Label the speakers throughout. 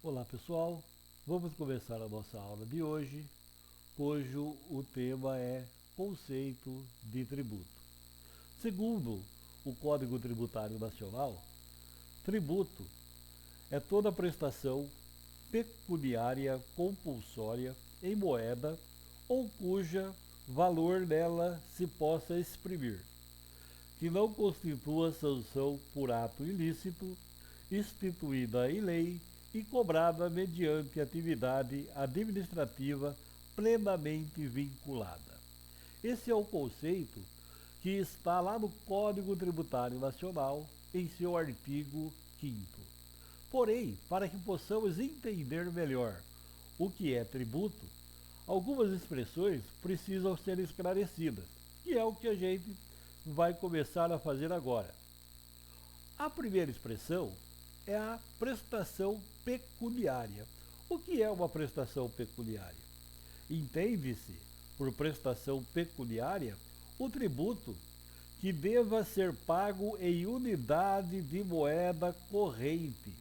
Speaker 1: Olá pessoal, vamos começar a nossa aula de hoje, cujo o tema é conceito de tributo. Segundo o Código Tributário Nacional, tributo é toda prestação pecuniária compulsória em moeda ou cuja valor nela se possa exprimir, que não constitua sanção por ato ilícito, instituída em lei e cobrada mediante atividade administrativa plenamente vinculada. Esse é o conceito que está lá no Código Tributário Nacional, em seu artigo 5º. Porém, para que possamos entender melhor o que é tributo, algumas expressões precisam ser esclarecidas, que é o que a gente vai começar a fazer agora. A primeira expressão é a prestação pecuniária. O que é uma prestação pecuniária? Entende-se por prestação pecuniária o tributo que deva ser pago em unidade de moeda corrente,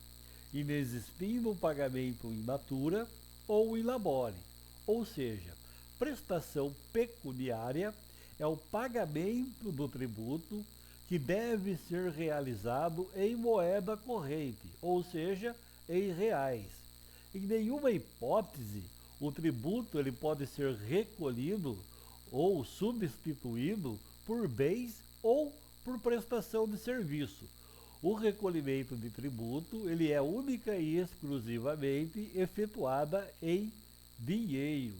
Speaker 1: inexistindo o pagamento in natura ou in labore. Ou seja, prestação pecuniária é o pagamento do tributo que deve ser realizado em moeda corrente, ou seja, em reais. Em nenhuma hipótese o tributo ele pode ser recolhido ou substituído por bens ou por prestação de serviço. O recolhimento de tributo ele é única e exclusivamente efetuada em dinheiro.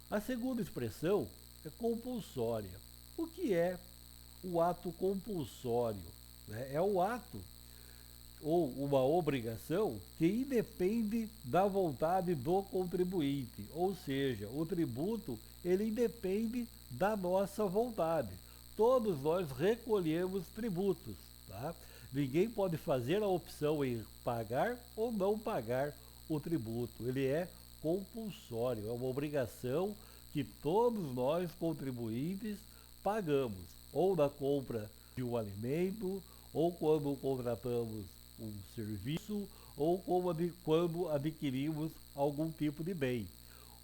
Speaker 1: A segunda expressão é compulsória. O que é o ato compulsório? É o ato ou uma obrigação que independe da vontade do contribuinte, ou seja, o tributo ele independe da nossa vontade. Todos nós recolhemos tributos, tá? Ninguém pode fazer a opção em pagar ou não pagar o tributo. Ele é compulsório, é uma obrigação que todos nós contribuintes pagamos, ou na compra de um alimento, ou quando contratamos um serviço, ou quando adquirimos algum tipo de bem.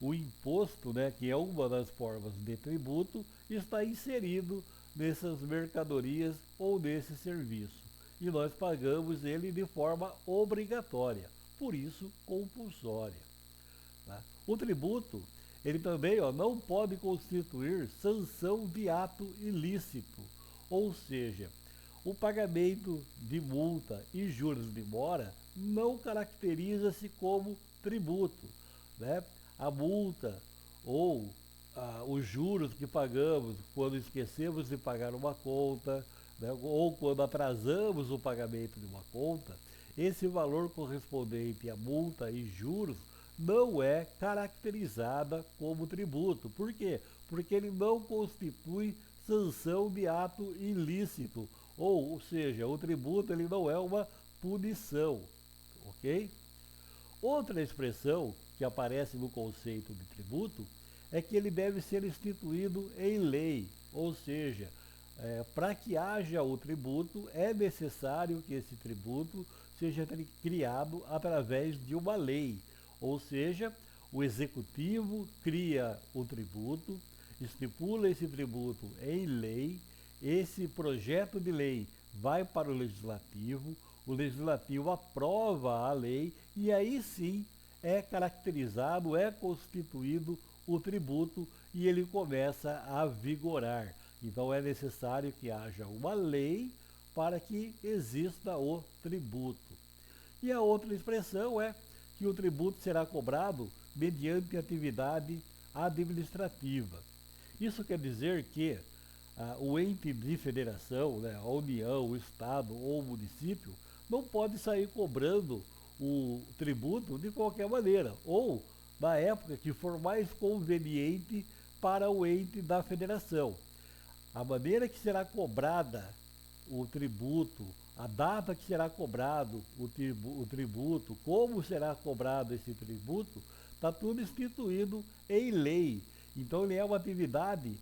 Speaker 1: O imposto, né, que é uma das formas de tributo, está inserido nessas mercadorias ou nesse serviço. E nós pagamos ele de forma obrigatória, por isso compulsória. Tá? O tributo, ele também não pode constituir sanção de ato ilícito, ou seja, o pagamento de multa e juros de mora não caracteriza-se como tributo. Né? A multa ou os juros que pagamos quando esquecemos de pagar uma conta, né? Ou quando atrasamos o pagamento de uma conta, esse valor correspondente à multa e juros não é caracterizada como tributo. Por quê? Porque ele não constitui sanção de ato ilícito, ou seja, o tributo ele não é uma punição, ok? Outra expressão que aparece no conceito de tributo é que ele deve ser instituído em lei, ou seja, para que haja o tributo é necessário que esse tributo seja criado através de uma lei, ou seja, o executivo cria o tributo, estipula esse tributo em lei, esse projeto de lei vai para o legislativo aprova a lei e aí sim é caracterizado, é constituído o tributo e ele começa a vigorar. Então é necessário que haja uma lei para que exista o tributo. E a outra expressão é que o tributo será cobrado mediante atividade administrativa. Isso quer dizer que o ente de federação, né, a União, o Estado ou o município, não pode sair cobrando o tributo de qualquer maneira, ou na época que for mais conveniente para o ente da federação. A maneira que será cobrada o tributo, a data que será cobrado o tributo, como será cobrado esse tributo, está tudo instituído em lei. Então ele é uma atividade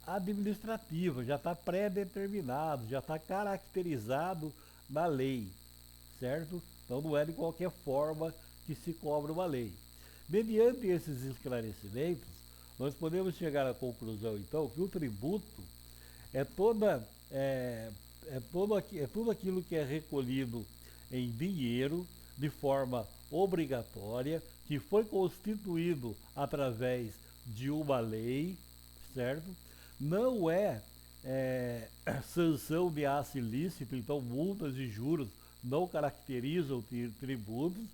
Speaker 1: administrativa, já está pré-determinado, já está caracterizado na lei, certo? Então não é de qualquer forma que se cobra uma lei. Mediante esses esclarecimentos, nós podemos chegar à conclusão, então, que o tributo é tudo aquilo que é recolhido em dinheiro de forma obrigatória, que foi constituído através de uma lei, certo? Não sanção de ato ilícito, então multas e juros não caracterizam tributos,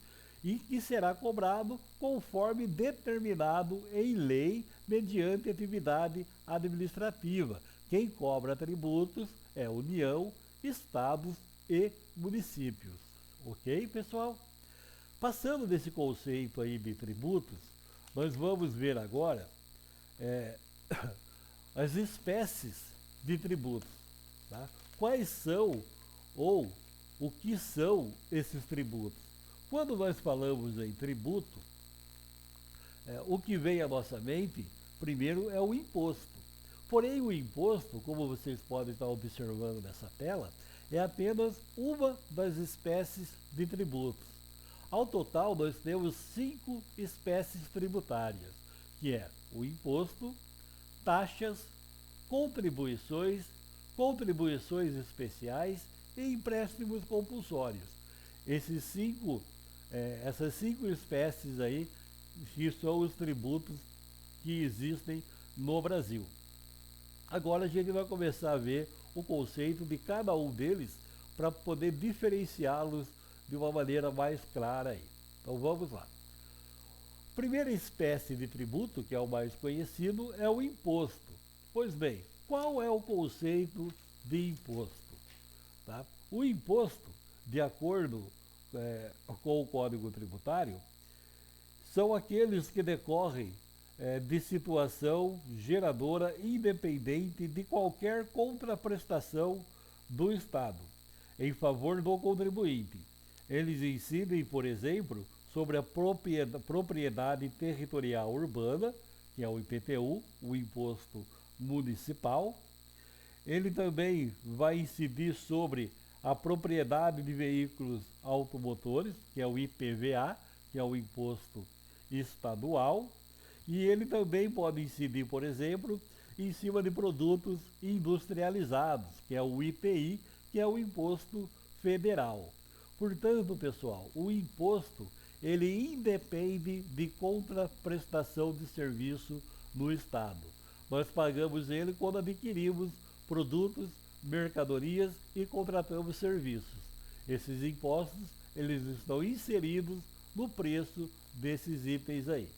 Speaker 1: e que será cobrado conforme determinado em lei mediante atividade administrativa. Quem cobra tributos é União, Estados e municípios. Ok, pessoal? Passando desse conceito aí de tributos, nós vamos ver agora as espécies de tributos. Tá? Quais são ou o que são esses tributos? Quando nós falamos em tributo, o que vem à nossa mente, primeiro, é o imposto. Porém, o imposto, como vocês podem estar observando nessa tela, é apenas uma das espécies de tributos. Ao total, nós temos 5 espécies tributárias, que é o imposto, taxas, contribuições, contribuições especiais e empréstimos compulsórios. Essas cinco espécies aí, que são os tributos que existem no Brasil. Agora a gente vai começar a ver o conceito de cada um deles para poder diferenciá-los de uma maneira mais clara aí. Então vamos lá. Primeira espécie de tributo, que é o mais conhecido, é o imposto. Pois bem, qual é o conceito de imposto? Tá? O imposto, de acordo com o Código Tributário, são aqueles que decorrem de situação geradora independente de qualquer contraprestação do Estado em favor do contribuinte. Eles incidem, por exemplo, sobre a propriedade territorial urbana, que é o IPTU, o Imposto Municipal. Ele também vai incidir sobre a propriedade de veículos automotores, que é o IPVA, que é o Imposto Estadual. E ele também pode incidir, por exemplo, em cima de produtos industrializados, que é o IPI, que é o Imposto Federal. Portanto, pessoal, o imposto, ele independe de contraprestação de serviço no Estado. Nós pagamos ele quando adquirimos produtos, mercadorias e contratamos serviços. Esses impostos, eles estão inseridos no preço desses itens aí.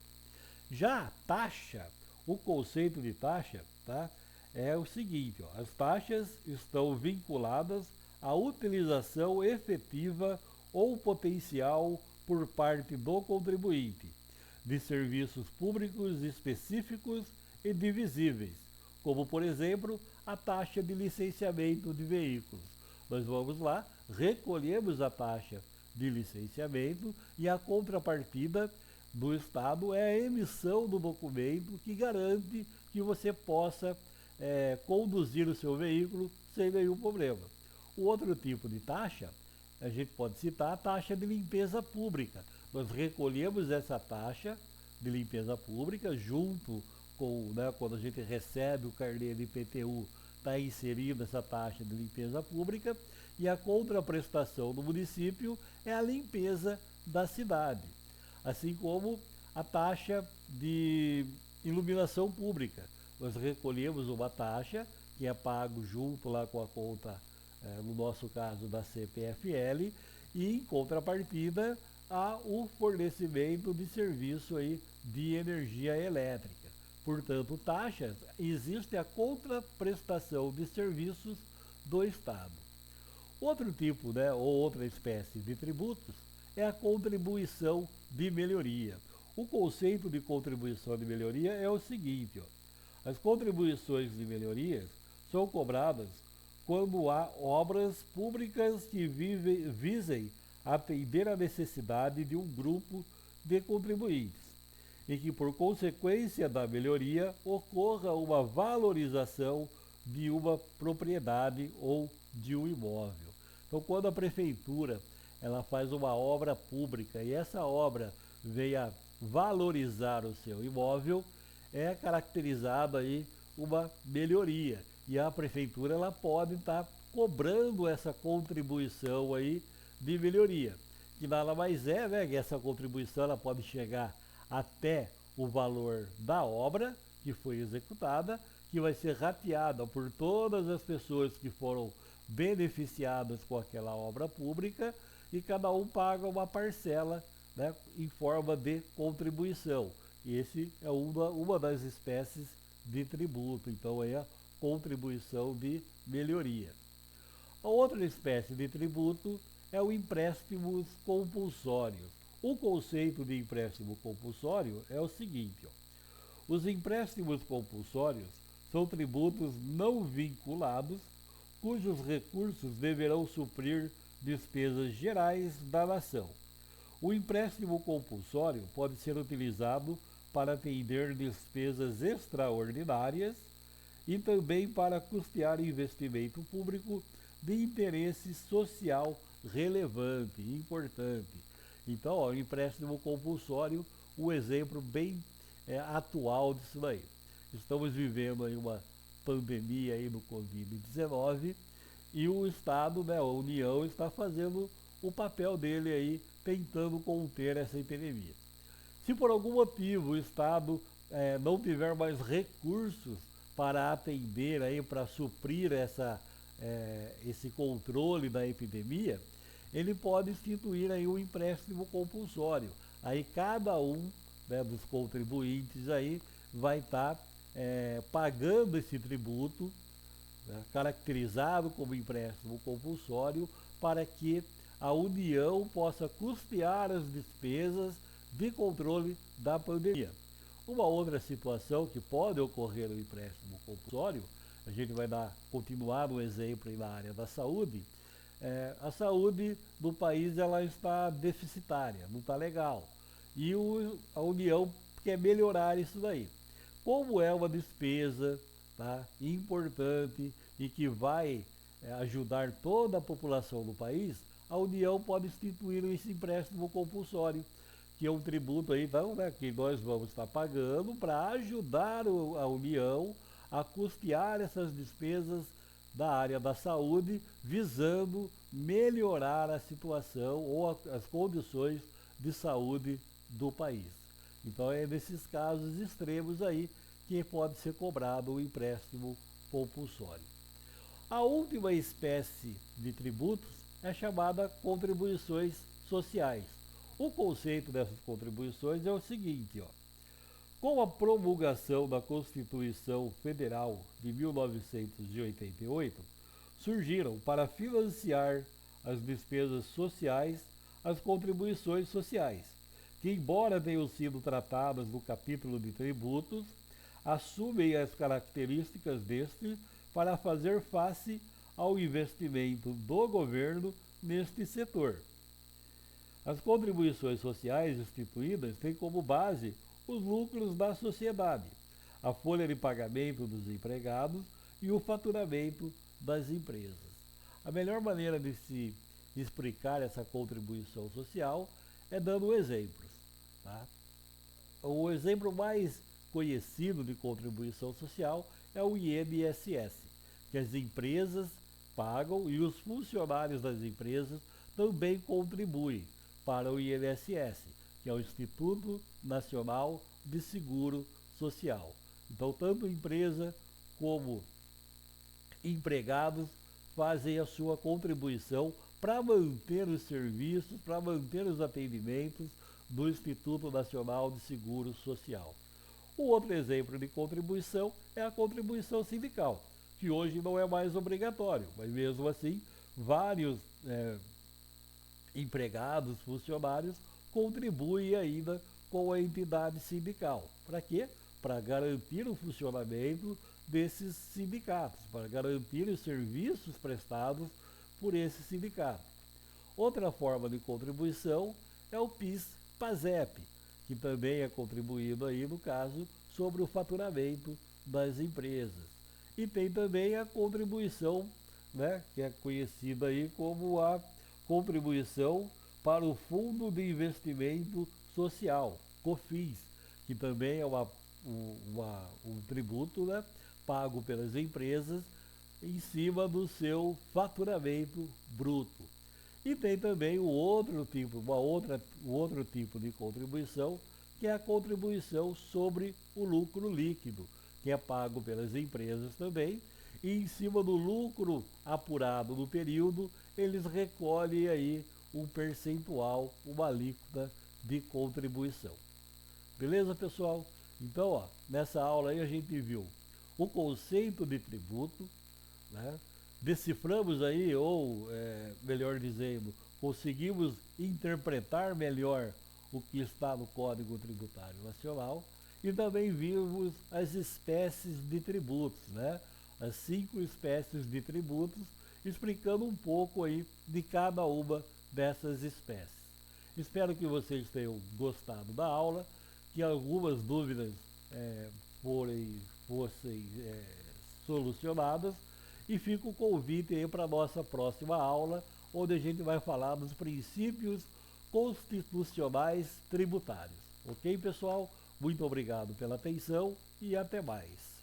Speaker 1: Já a taxa, o conceito de taxa, tá, é o seguinte, ó, as taxas estão vinculadas à utilização efetiva ou potencial por parte do contribuinte de serviços públicos específicos e divisíveis, como, por exemplo, a taxa de licenciamento de veículos. Nós vamos lá, recolhemos a taxa de licenciamento e a contrapartida do Estado é a emissão do documento que garante que você possa conduzir o seu veículo sem nenhum problema. O outro tipo de taxa, a gente pode citar a taxa de limpeza pública. Nós recolhemos essa taxa de limpeza pública junto com, quando a gente recebe o carnê de IPTU, está inserida essa taxa de limpeza pública, e a contraprestação do município é a limpeza da cidade, assim como a taxa de iluminação pública. Nós recolhemos uma taxa que é pago junto lá com a conta, no nosso caso da CPFL, e em contrapartida há o fornecimento de serviço aí de energia elétrica. Portanto, taxas, existe a contraprestação de serviços do Estado. Outro tipo, ou outra espécie de tributos é a contribuição de melhoria. O conceito de contribuição de melhoria é o seguinte, ó, as contribuições de melhorias são cobradas quando há obras públicas que visem atender a necessidade de um grupo de contribuintes e que, por consequência da melhoria, ocorra uma valorização de uma propriedade ou de um imóvel. Então, quando a prefeitura ela faz uma obra pública e essa obra venha valorizar o seu imóvel, é caracterizado aí uma melhoria. E a prefeitura ela pode estar cobrando essa contribuição aí de melhoria. Que nada mais é, né? Que essa contribuição ela pode chegar até o valor da obra que foi executada, que vai ser rateada por todas as pessoas que foram beneficiadas com aquela obra pública e cada um paga uma parcela, né, em forma de contribuição. E esse é uma das espécies de tributo, então é a contribuição de melhoria. A outra espécie de tributo é o empréstimos compulsórios. O conceito de empréstimo compulsório é o seguinte, ó, os empréstimos compulsórios são tributos não vinculados, cujos recursos deverão suprir despesas gerais da nação. O empréstimo compulsório pode ser utilizado para atender despesas extraordinárias e também para custear investimento público de interesse social relevante e importante. Então, ó, o empréstimo compulsório, um exemplo bem atual disso daí. Estamos vivendo aí uma pandemia aí do Covid-19 e o Estado, né, a União, está fazendo o papel dele aí, tentando conter essa epidemia. Se por algum motivo o Estado não tiver mais recursos para atender aí, para suprir esse controle da epidemia, ele pode instituir aí um empréstimo compulsório. Aí cada um, né, dos contribuintes aí vai estar pagando esse tributo, né, caracterizado como empréstimo compulsório, para que a União possa custear as despesas de controle da pandemia. Uma outra situação que pode ocorrer no empréstimo compulsório, a gente vai continuar no exemplo na área da saúde, a saúde do país ela está deficitária, não está legal. E a União quer melhorar isso daí. Como é uma despesa, tá, importante e que vai ajudar toda a população do país, a União pode instituir esse empréstimo compulsório, que é um tributo aí, então, né, que nós vamos estar pagando para ajudar a União a custear essas despesas da área da saúde, visando melhorar a situação ou as condições de saúde do país. Então é nesses casos extremos aí que pode ser cobrado o empréstimo compulsório. A última espécie de tributos é chamada contribuições sociais. O conceito dessas contribuições é o seguinte, ó. Com a promulgação da Constituição Federal de 1988, surgiram para financiar as despesas sociais as contribuições sociais, que, embora tenham sido tratadas no capítulo de tributos, assumem as características deste para fazer face ao investimento do governo neste setor. As contribuições sociais instituídas têm como base os lucros da sociedade, a folha de pagamento dos empregados e o faturamento das empresas. A melhor maneira de se explicar essa contribuição social é dando exemplos. Tá? O exemplo mais conhecido de contribuição social é o INSS, que as empresas pagam e os funcionários das empresas também contribuem para o INSS, que é o Instituto Nacional de Seguro Social. Então, tanto empresa como empregados fazem a sua contribuição para manter os serviços, para manter os atendimentos do Instituto Nacional de Seguro Social. O outro exemplo de contribuição é a contribuição sindical, que hoje não é mais obrigatório, mas mesmo assim, vários empregados, funcionários, contribuem ainda com a entidade sindical. Para quê? Para garantir o funcionamento desses sindicatos, para garantir os serviços prestados por esses sindicatos. Outra forma de contribuição é o PIS/PASEP, que também é contribuído aí, no caso, sobre o faturamento das empresas. E tem também a contribuição, né, que é conhecida aí como a contribuição para o Fundo de Investimento Social, COFINS, que também é um tributo, né, pago pelas empresas em cima do seu faturamento bruto. E tem também o outro tipo de contribuição, que é a contribuição sobre o lucro líquido, que é pago pelas empresas também, e em cima do lucro apurado no período, eles recolhem aí um percentual, uma alíquota de contribuição. Beleza, pessoal? Então, ó, nessa aula aí a gente viu o conceito de tributo, né? Deciframos aí, ou melhor dizendo, conseguimos interpretar melhor o que está no Código Tributário Nacional, e também vimos as espécies de tributos, né? As 5 espécies de tributos, explicando um pouco aí de cada uma dessas espécies. Espero que vocês tenham gostado da aula, que algumas dúvidas fossem solucionadas, e fica o convite aí para a nossa próxima aula, onde a gente vai falar dos princípios constitucionais tributários. Ok, pessoal? Muito obrigado pela atenção e até mais.